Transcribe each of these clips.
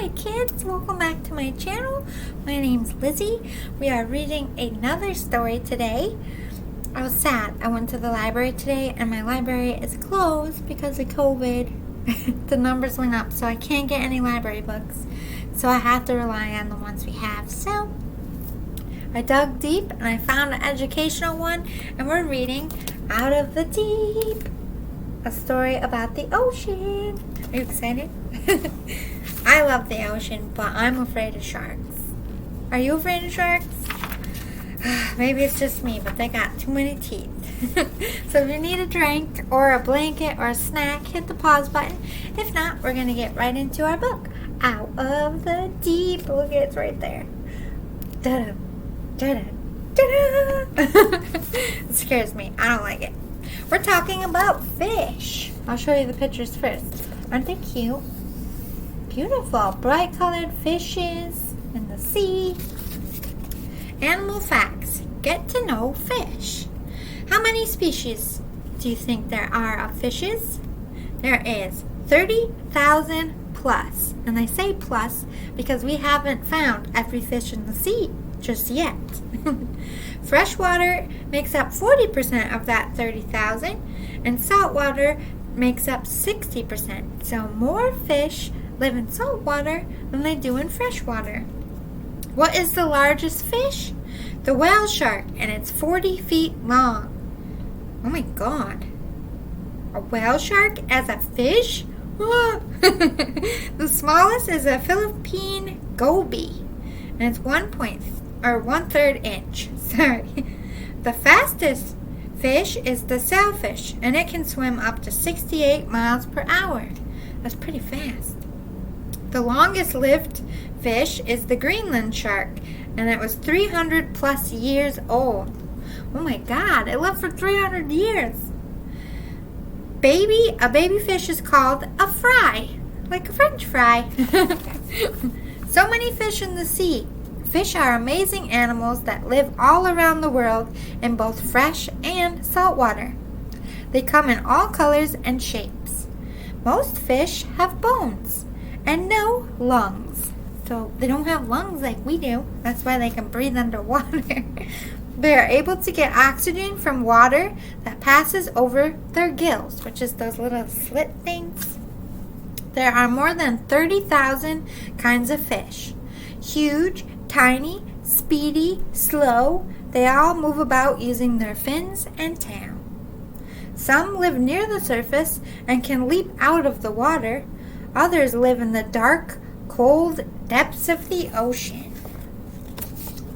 Hi kids, welcome back to my channel. My name's Lizzie. We are reading another story today. I was sad. I went to the library today and my library is closed because of COVID. The numbers went up, so I can't get any library books. So I have to rely on the ones we have. So I dug deep and I found an educational one, and we're reading Out of the Deep, a story about the ocean. Are you excited? I love the ocean, but I'm afraid of sharks. Are you afraid of sharks? Maybe it's just me, but they got too many teeth. So if you need a drink or a blanket or a snack, hit the pause button. If not, we're going to get right into our book, Out of the Deep. Look, it's right there. Da-da, da-da, da-da. It scares me. I don't like it. We're talking about fish. I'll show you the pictures first. Aren't they cute? Beautiful, bright colored fishes in the sea. Animal facts. Get to know fish. How many species do you think there are of fishes? There is 30,000 plus. And I say plus because we haven't found every fish in the sea just yet. Freshwater makes up 40% of that 30,000, and saltwater makes up 60%. So more fish live in salt water than they do in fresh water. What is the largest fish? The whale shark, and it's 40 feet long. Oh my god. A whale shark as a fish? The smallest is a Philippine goby, and it's 1/3 inch. Sorry. The fastest fish is the sailfish, and it can swim up to 68 miles per hour. That's pretty fast. The longest lived fish is the Greenland shark, and it was 300 plus years old. Oh my god, it lived for 300 years. A baby fish is called a fry, like a French fry. So many fish in the sea. Fish are amazing animals that live all around the world in both fresh and salt water. They come in all colors and shapes. Most fish have bones and no lungs. So they don't have lungs like we do. That's why they can breathe underwater. They are able to get oxygen from water that passes over their gills, which is those little slit things. There are more than 30,000 kinds of fish. Huge, tiny, speedy, slow, they all move about using their fins and tail. Some live near the surface and can leap out of the water. Others live in the dark, cold depths of the ocean.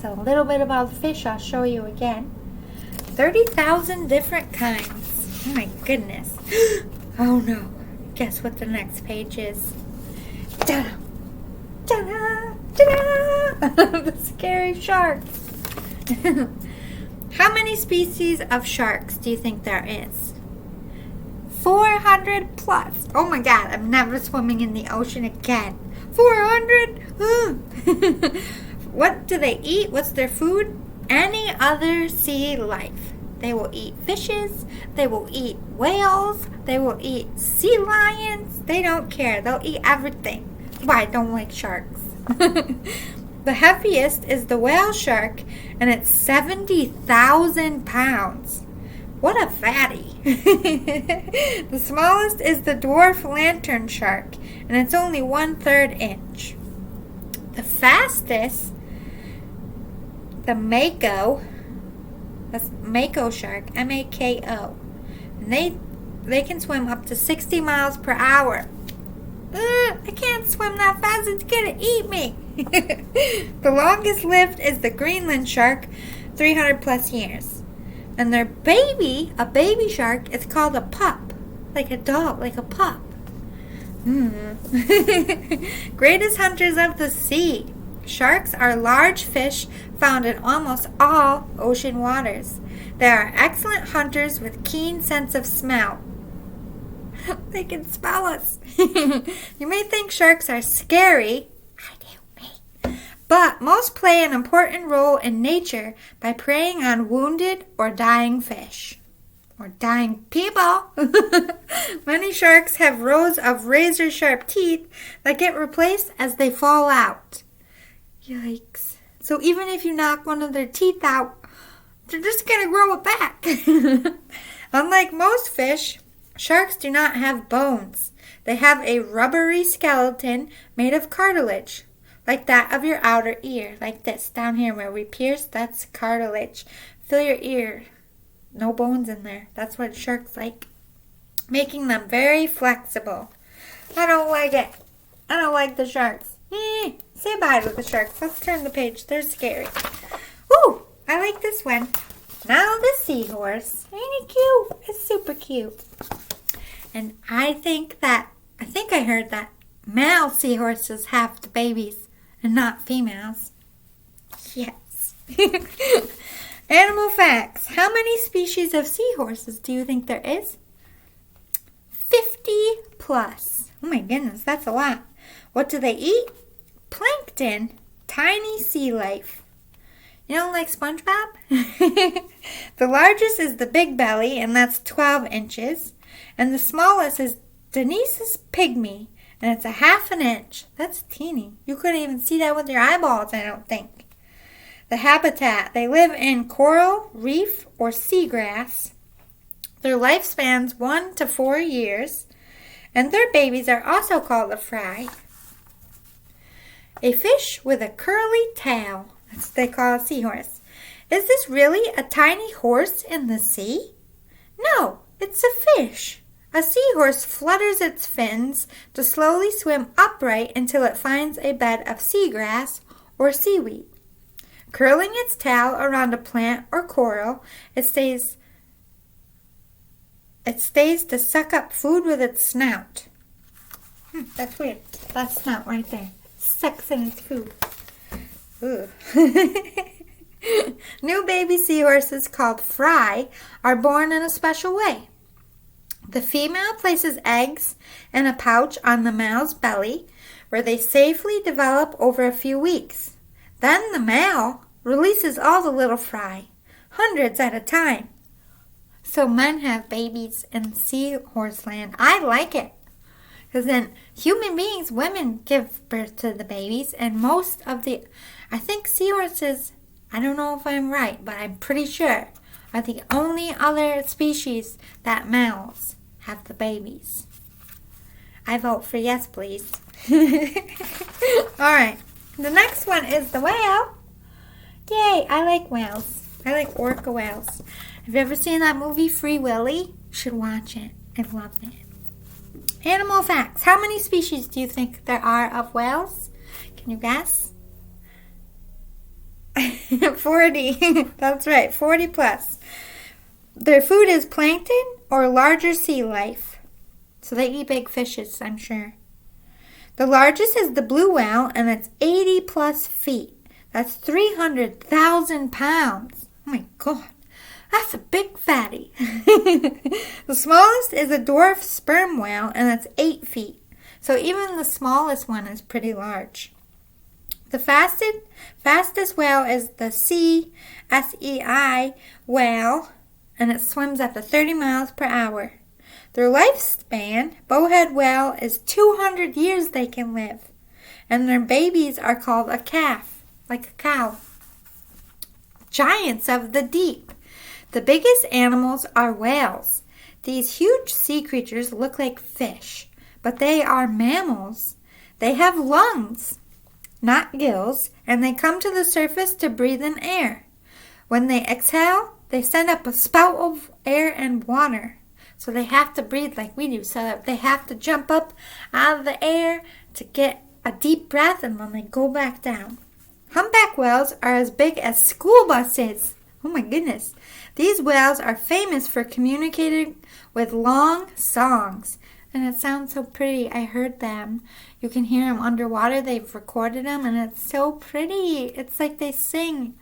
So a little bit about fish I'll show you again. 30,000 different kinds. Oh my goodness. Oh no. Guess what the next page is? Ta-da! Ta-da! Ta-da! The scary sharks. How many species of sharks do you think there is? 400 plus. Oh my god, I'm never swimming in the ocean again. 400? What do they eat? What's their food? Any other sea life. They will eat fishes. They will eat whales. They will eat sea lions. They don't care. They'll eat everything. Why I don't like sharks. The heaviest is the whale shark, and it's 70,000 pounds. What a fatty. The smallest is the dwarf lantern shark, and it's only 1/3 inch. The fastest, the mako shark, M-A-K-O, and they can swim up to 60 miles per hour. I can't swim that fast, it's gonna eat me. The longest lived is the Greenland shark, 300 plus years. And their baby, a baby shark, is called a pup. Like a dog, like a pup. Greatest hunters of the sea. Sharks are large fish found in almost all ocean waters. They are excellent hunters with keen sense of smell. They can smell us. You may think sharks are scary. I do, me. But most play an important role in nature by preying on wounded or dying fish. or dying people. Many sharks have rows of razor-sharp teeth that get replaced as they fall out. Yikes. So even if you knock one of their teeth out, they're just going to grow it back. Unlike most fish, sharks do not have bones. They have a rubbery skeleton made of cartilage, like that of your outer ear, like this down here where we pierce, that's cartilage. Feel your ear. No bones in there. That's what sharks like, making them very flexible. I don't like it. I don't like the sharks. Say bye to the sharks. Let's turn the page. They're scary. Ooh, I like this one. Now the seahorse. Ain't it cute? It's super cute. And I think I heard that male seahorses have the babies and not females. Yes. Animal facts. How many species of seahorses do you think there is? 50 plus. Oh my goodness, that's a lot. What do they eat? Plankton. Tiny sea life. You don't like SpongeBob? The largest is the big belly, and that's 12 inches. And the smallest is Denise's pygmy, and it's a ½ inch. That's teeny. You couldn't even see that with your eyeballs, I don't think. The habitat. They live in coral, reef, or seagrass. Their lifespan's 1 to 4 years. And their babies are also called a fry. A fish with a curly tail. That's what they call a seahorse. Is this really a tiny horse in the sea? No, it's a fish. A seahorse flutters its fins to slowly swim upright until it finds a bed of seagrass or seaweed. Curling its tail around a plant or coral, it stays to suck up food with its snout. That's weird. That snout right there. Sucks in its food. Ooh. New baby seahorses called fry are born in a special way. The female places eggs in a pouch on the male's belly, where they safely develop over a few weeks. Then the male releases all the little fry, hundreds at a time. So men have babies in seahorse land. I like it. Because then human beings, women give birth to the babies, and I think seahorses, I don't know if I'm right, but I'm pretty sure, are the only other species that males have the babies. I vote for yes, please. Alright, the next one is the whale. Yay, I like whales. I like orca whales. Have you ever seen that movie, Free Willy? You should watch it. I love it. Animal facts. How many species do you think there are of whales? Can you guess? 40. That's right, 40 plus. Their food is plankton or larger sea life. So they eat big fishes, I'm sure. The largest is the blue whale, and it's 80 plus feet. That's 300,000 pounds. Oh my God. That's a big fatty. The smallest is a dwarf sperm whale, and that's 8 feet. So even the smallest one is pretty large. The fastest whale is the SEI whale, and it swims up to 30 miles per hour. Their lifespan, bowhead whale, is 200 years they can live. And their babies are called a calf, like a cow. Giants of the deep. The biggest animals are whales. These huge sea creatures look like fish, but they are mammals. They have lungs, not gills, and they come to the surface to breathe in air. When they exhale, they send up a spout of air and water. So they have to breathe like we do, so that they have to jump up out of the air to get a deep breath, and then they go back down. Humpback whales are as big as school buses. Oh my goodness. These whales are famous for communicating with long songs. And it sounds so pretty. I heard them. You can hear them underwater. They've recorded them, and it's so pretty. It's like they sing.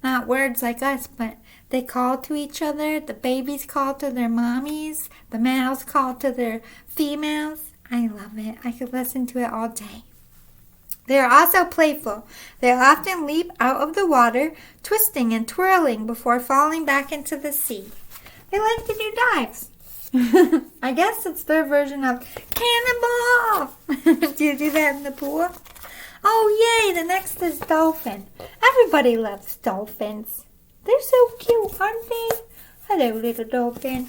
Not words like us, but they call to each other. The babies call to their mommies. The males call to their females. I love it. I could listen to it all day. They are also playful. They often leap out of the water, twisting and twirling before falling back into the sea. They like to do dives. I guess it's their version of cannonball. Do you do that in the pool? Oh, yay. The next is dolphin. Everybody loves dolphins. They're so cute, aren't they? Hello, little dolphin.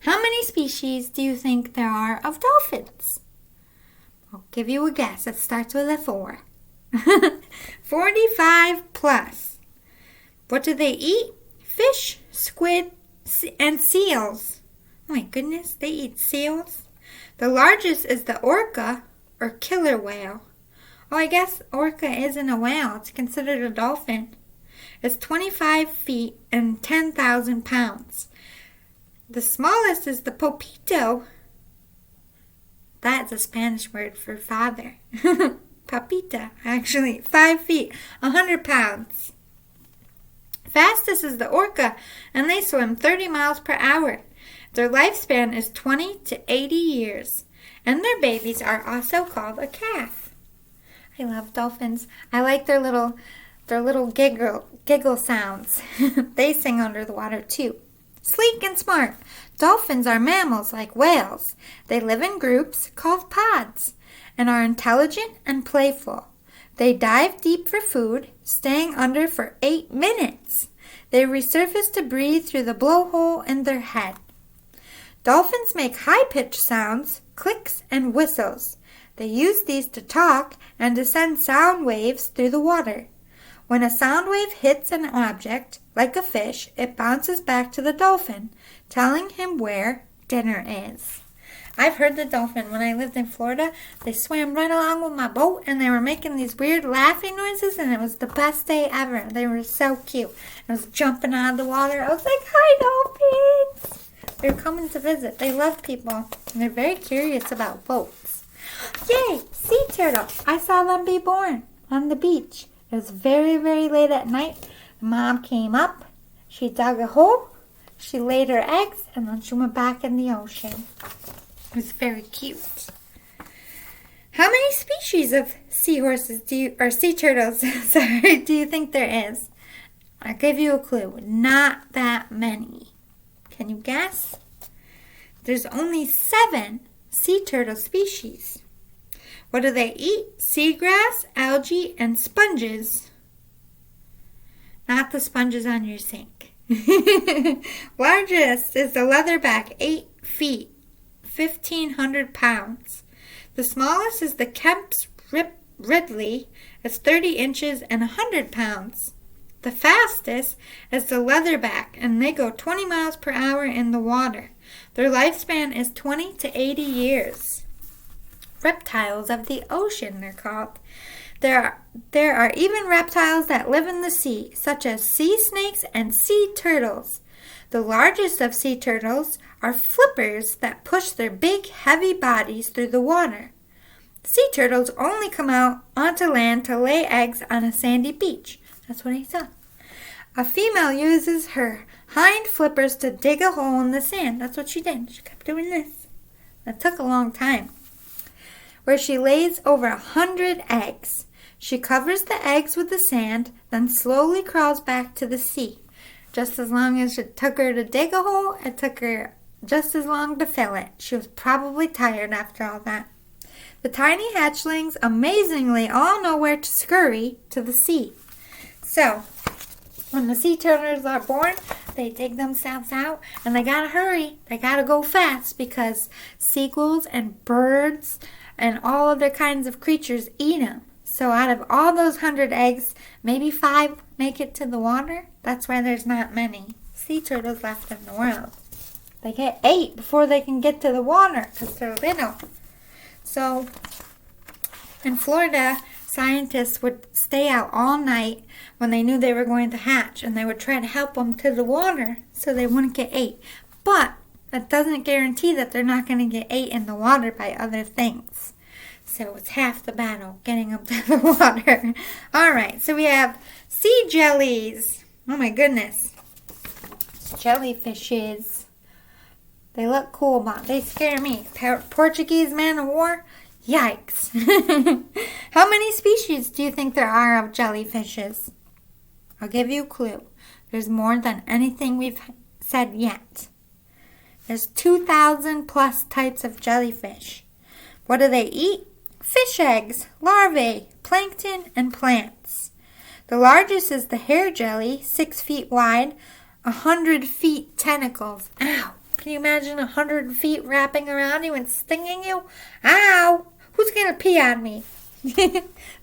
How many species do you think there are of dolphins? I'll give you a guess. It starts with a 4. 45 plus. What do they eat? Fish, squid, and seals. Oh my goodness, they eat seals. The largest is the orca, or killer whale. Oh, I guess orca isn't a whale. It's considered a dolphin. It's 25 feet and 10,000 pounds. The smallest is the popito. That's a Spanish word for father. Papita, actually. 5 feet, 100 pounds. Fastest is the orca, and they swim 30 miles per hour. Their lifespan is 20 to 80 years, and their babies are also called a calf. I love dolphins. I like their little giggle sounds. They sing under the water too. Sleek and smart. Dolphins are mammals like whales. They live in groups called pods and are intelligent and playful. They dive deep for food, staying under for 8 minutes. They resurface to breathe through the blowhole in their head. Dolphins make high-pitched sounds, clicks, and whistles. They use these to talk and to send sound waves through the water. When a sound wave hits an object, like a fish, it bounces back to the dolphin, telling him where dinner is. I've heard the dolphin. When I lived in Florida, they swam right along with my boat, and they were making these weird laughing noises, and it was the best day ever. They were so cute. I was jumping out of the water. I was like, hi, dolphins! They're coming to visit. They love people, and they're very curious about boats. Yay! Sea turtle! I saw them be born on the beach. It was very, very late at night. The mom came up. She dug a hole. She laid her eggs, and then she went back in the ocean. It was very cute. How many species of seahorses sea turtles, do you think there is? I'll give you a clue. Not that many. Can you guess? There's only 7 sea turtle species. What do they eat? Seagrass, algae, and sponges. Not the sponges on your sink. Largest is the leatherback, 8 feet. 1,500 pounds. The smallest is the Kemp's Ridley. It's 30 inches and 100 pounds. The fastest is the leatherback, and they go 20 miles per hour in the water. Their lifespan is 20 to 80 years. Reptiles of the ocean, they're called. There are even reptiles that live in the sea, such as sea snakes and sea turtles. The largest of sea turtles are flippers that push their big, heavy bodies through the water. Sea turtles only come out onto land to lay eggs on a sandy beach. That's what I saw. A female uses her hind flippers to dig a hole in the sand. That's what she did. She kept doing this. That took a long time. Where she lays over 100 eggs. She covers the eggs with the sand, then slowly crawls back to the sea. Just as long as it took her to dig a hole, it took her just as long to fill it. She was probably tired after all that. The tiny hatchlings amazingly all know where to scurry to the sea. So, when the sea turtles are born, they dig themselves out, and they gotta hurry. They gotta go fast because seagulls and birds and all other kinds of creatures eat them. So out of all those 100 eggs, maybe 5 make it to the water. That's why there's not many sea turtles left in the world. They get 8 before they can get to the water because they're little. So in Florida, scientists would stay out all night when they knew they were going to hatch, and they would try to help them to the water so they wouldn't get 8. But that doesn't guarantee that they're not going to get 8 in the water by other things. So it's half the battle getting them to the water. All right, so we have sea jellies. Oh my goodness. Jellyfishes. They look cool, but they scare me. Portuguese man of war? Yikes. How many species do you think there are of jellyfishes? I'll give you a clue. There's more than anything we've said yet. There's 2,000 plus types of jellyfish. What do they eat? Fish eggs, larvae, plankton, and plants. The largest is the hair jelly, 6 feet wide, 100 feet tentacles. Ow! Can you imagine 100 feet wrapping around you and stinging you? Ow! Who's going to pee on me?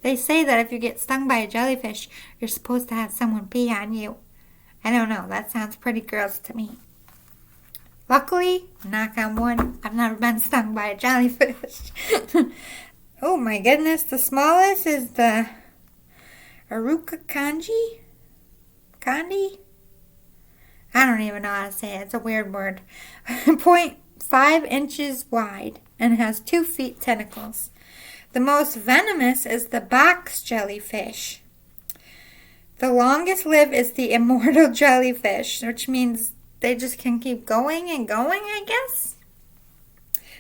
They say that if you get stung by a jellyfish, you're supposed to have someone pee on you. I don't know. That sounds pretty gross to me. Luckily, knock on wood, I've never been stung by a jellyfish. Oh my goodness. The smallest is the Aruka kanji? Kandi? I don't even know how to say it. It's a weird word. 0.5 inches wide and has 2 feet tentacles. The most venomous is the box jellyfish. The longest lived is the immortal jellyfish, which means they just can keep going and going, I guess.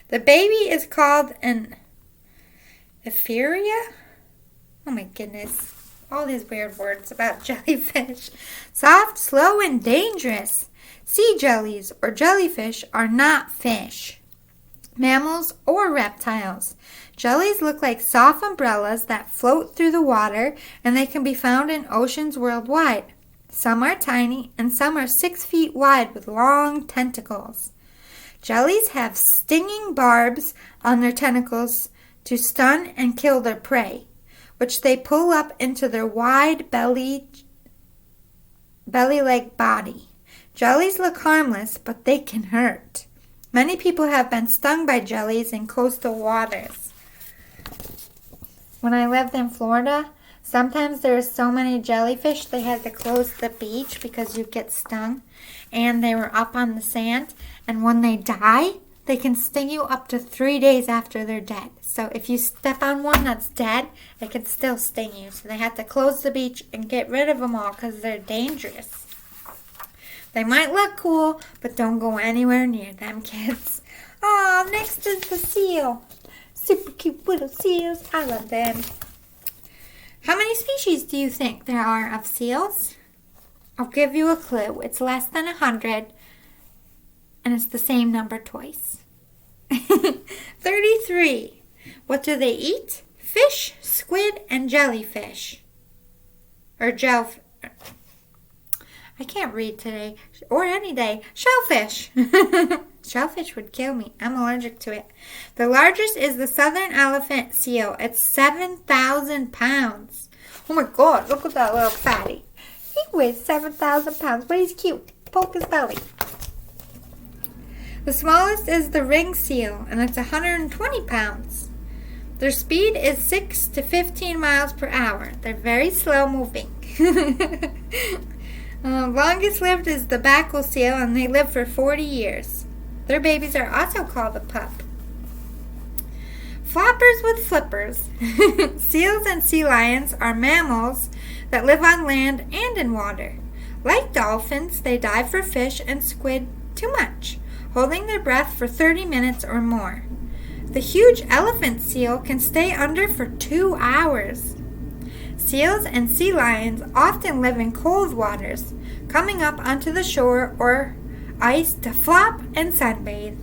The baby is called an ephyria. Oh my goodness. All these weird words about jellyfish. Soft, slow, and dangerous. Sea jellies or jellyfish are not fish, mammals, or reptiles. Jellies look like soft umbrellas that float through the water, and they can be found in oceans worldwide. Some are tiny, and some are 6 feet wide with long tentacles. Jellies have stinging barbs on their tentacles to stun and kill their prey, which they pull up into their wide belly-like body. Jellies look harmless, but they can hurt. Many people have been stung by jellies in coastal waters. When I lived in Florida, sometimes there were so many jellyfish they had to close the beach because you get stung. And they were up on the sand. And when they die, they can sting you up to 3 days after they're dead. So if you step on one that's dead, it can still sting you. So they had to close the beach and get rid of them all because they're dangerous. They might look cool, but don't go anywhere near them, kids. Aw, next is the seal. Super cute little seals. I love them. How many species do you think there are of seals? I'll give you a clue. It's less than 100, and it's the same number twice. 33. What do they eat? Fish, squid, and jellyfish. Or I can't read today, or any day. Shellfish. Shellfish would kill me. I'm allergic to it. The largest is the southern elephant seal. It's 7,000 pounds. Oh my God, look at that little fatty. He weighs 7,000 pounds, but he's cute. Poke his belly. The smallest is the ring seal, and it's 120 pounds. Their speed is 6 to 15 miles per hour. They're very slow moving. Longest lived is the backle seal, and they live for 40 years. Their babies are also called a pup. Floppers with flippers. Seals and sea lions are mammals that live on land and in water. Like dolphins, they dive for fish and squid too much, holding their breath for 30 minutes or more. The huge elephant seal can stay under for 2 hours. Seals and sea lions often live in cold waters, coming up onto the shore or ice to flop and sunbathe.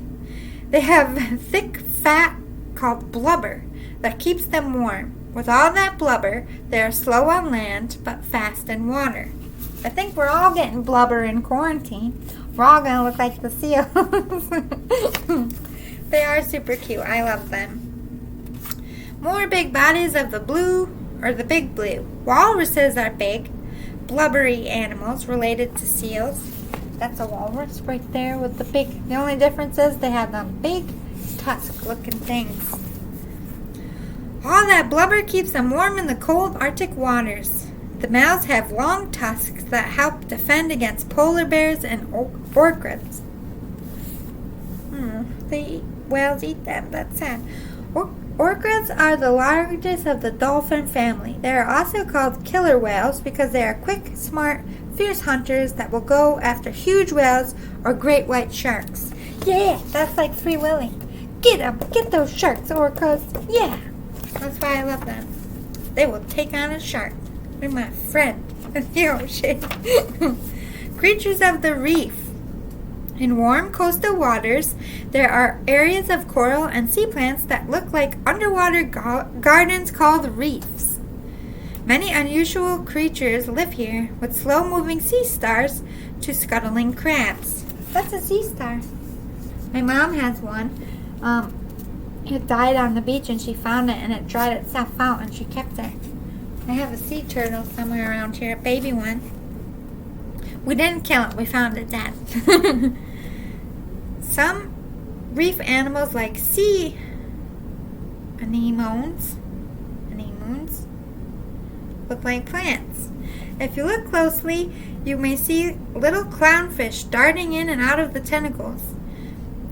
They have thick fat called blubber that keeps them warm. With all that blubber, they are slow on land but fast in water. I think we're all getting blubber in quarantine. We're all going to look like the seals. They are super cute. I love them. More big bodies of the blue or the big blue. Walruses are big, blubbery animals related to seals. That's a walrus right there with the big. The only difference is they have them big tusk-looking things. All that blubber keeps them warm in the cold Arctic waters. The males have long tusks that help defend against polar bears and orcas. Whales eat them. That's sad. Orcas are the largest of the dolphin family. They are also called killer whales because they are quick, smart, fierce hunters that will go after huge whales or great white sharks. Yeah, that's like Free Willy. Get them. Get those sharks, orcas. Yeah. That's why I love them. They will take on a shark. They're my friend in the ocean. Creatures of the reef. In warm coastal waters, there are areas of coral and sea plants that look like underwater gardens called reefs. Many unusual creatures live here, with slow-moving sea stars to scuttling crabs. That's a sea star. My mom has one. It died on the beach and she found it and it dried itself out and she kept it. I have a sea turtle somewhere around here, a baby one. We didn't kill it, we found it dead. Some reef animals like sea anemones look like plants. If you look closely, you may see little clownfish darting in and out of the tentacles.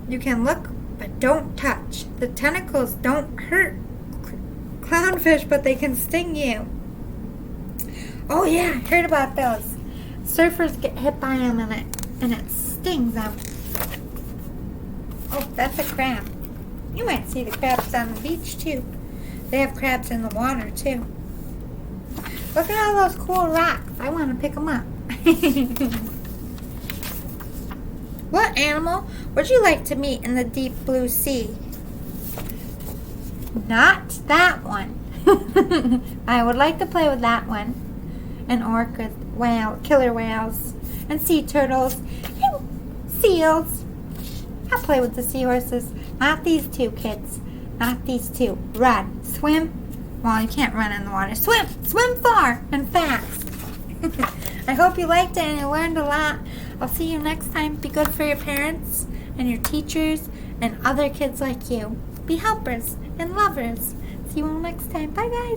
You can look, but don't touch. The tentacles don't hurt clownfish, but they can sting you. Oh yeah, I heard about those. Surfers get hit by them and it stings them. Oh, that's a crab. You might see the crabs on the beach too. They have crabs in the water too. Look at all those cool rocks. I want to pick them up. What animal would you like to meet in the deep blue sea? Not that one. I would like to play with that one. And orcas, killer whales, and sea turtles, and seals. I'll play with the seahorses. Not these two, kids. Not these two. Run. Swim. Well, you can't run in the water. Swim. Swim far and fast. I hope you liked it and you learned a lot. I'll see you next time. Be good for your parents and your teachers and other kids like you. Be helpers and lovers. See you all next time. Bye, guys.